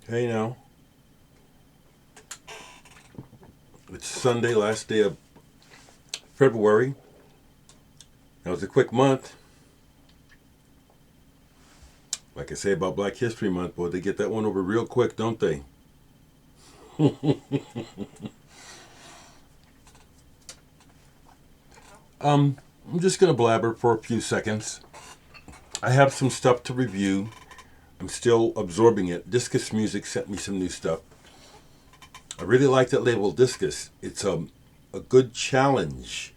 Hey now, it's Sunday, last day of February. That was a quick month. Like I say about Black History Month, boy, they get that one over real quick, don't they? I'm just gonna blabber for a few seconds. I have some stuff to review. I'm still absorbing it. Discus Music sent me some new stuff. I really like that label, Discus. It's a good challenge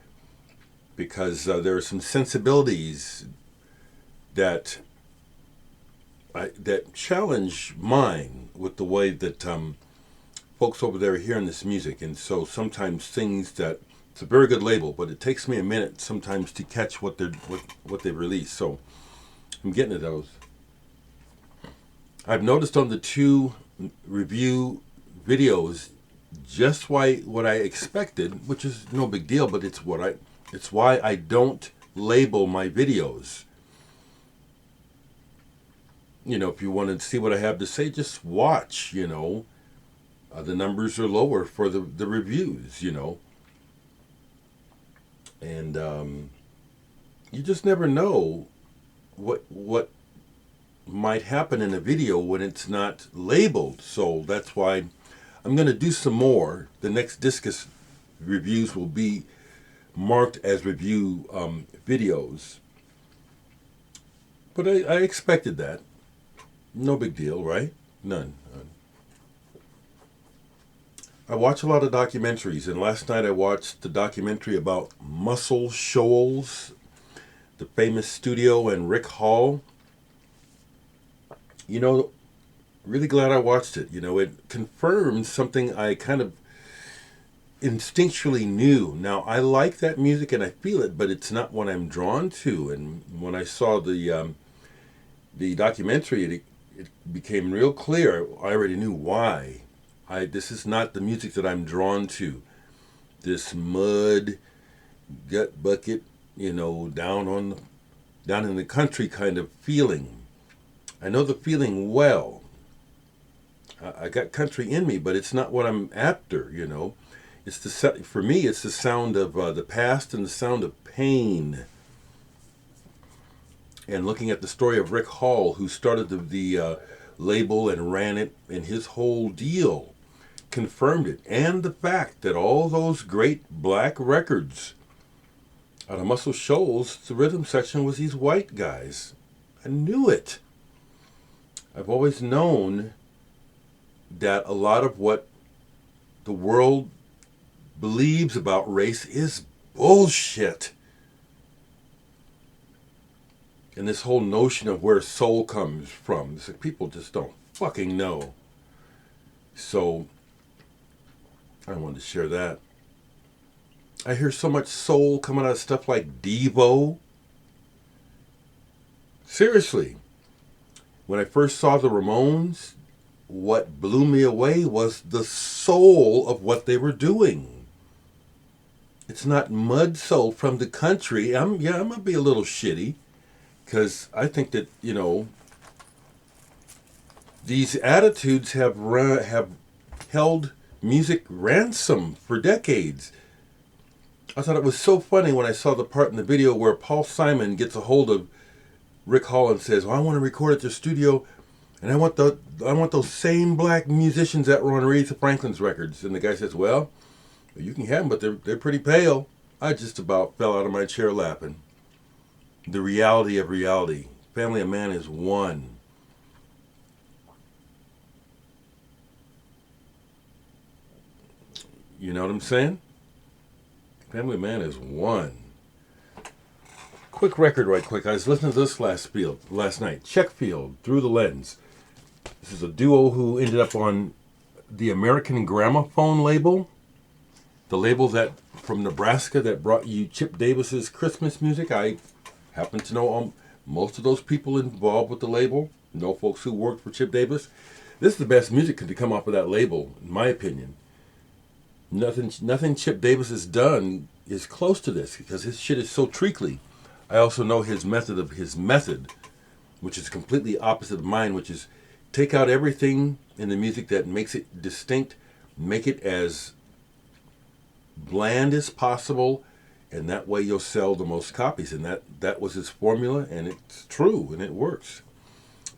because there are some sensibilities that that challenge mine with the way that folks over there are hearing this music, and so sometimes things that it's a very good label, but it takes me a minute sometimes to catch what they've released. So I'm getting to those. I've noticed on the two review videos just what I expected, which is no big deal, but it's why I don't label my videos. If you want to see what I have to say, just watch. The numbers are lower for the reviews. And you just never know what might happen in a video when it's not labeled. So that's why I'm going to do some more. The next Discus reviews will be marked as review videos. But I expected that. No big deal, right? None. I watch a lot of documentaries, and last night I watched the documentary about Shoals, the famous studio, and Rick Hall. Really glad I watched it. It confirms something I kind of instinctually knew. Now, I like that music and I feel it, but it's not what I'm drawn to. And when I saw the documentary, it became real clear. I already knew why. This is not the music that I'm drawn to. This mud, gut bucket, down in the country kind of feeling. I know the feeling well. I got country in me, but it's not what I'm after. For me, it's the sound of the past and the sound of pain. And looking at the story of Rick Hall, who started the label and ran it, and his whole deal confirmed it. And the fact that all those great black records out of Muscle Shoals, the rhythm section was these white guys. I knew it. I've always known that a lot of what the world believes about race is bullshit. And this whole notion of where soul comes from, it's like people just don't fucking know. So I wanted to share that. I hear so much soul coming out of stuff like Devo. Seriously. When I first saw the Ramones, what blew me away was the soul of what they were doing. It's not mud soul from the country. I'm going to be a little shitty because I think that, these attitudes have held music ransom for decades. I thought it was so funny when I saw the part in the video where Paul Simon gets a hold of Rick Hall and says, "Well, I want to record at your studio, and I want those same black musicians that were on Aretha Franklin's records." And the guy says, "Well, you can have them, but they're pretty pale." I just about fell out of my chair laughing. The reality of reality. Family of Man is one. You know what I'm saying? Family of Man is one. Quick record right quick. I was listening to this last night. Checkfield, Through the Lens. This is a duo who ended up on the American Gramophone label. The label that from Nebraska that brought you Chip Davis's Christmas music. I happen to know most of those people involved with the label. Know folks who worked for Chip Davis. This is the best music to come off of that label, in my opinion. Nothing Chip Davis has done is close to this because his shit is so treacly. I also know his method, which is completely opposite of mine, which is take out everything in the music that makes it distinct, make it as bland as possible, and that way you'll sell the most copies. And that was his formula, and it's true, and it works.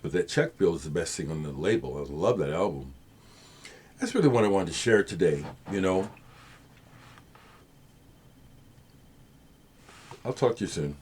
But that Checkfield is the best thing on the label. I love that album. That's really what I wanted to share today, you know. I'll talk to you soon.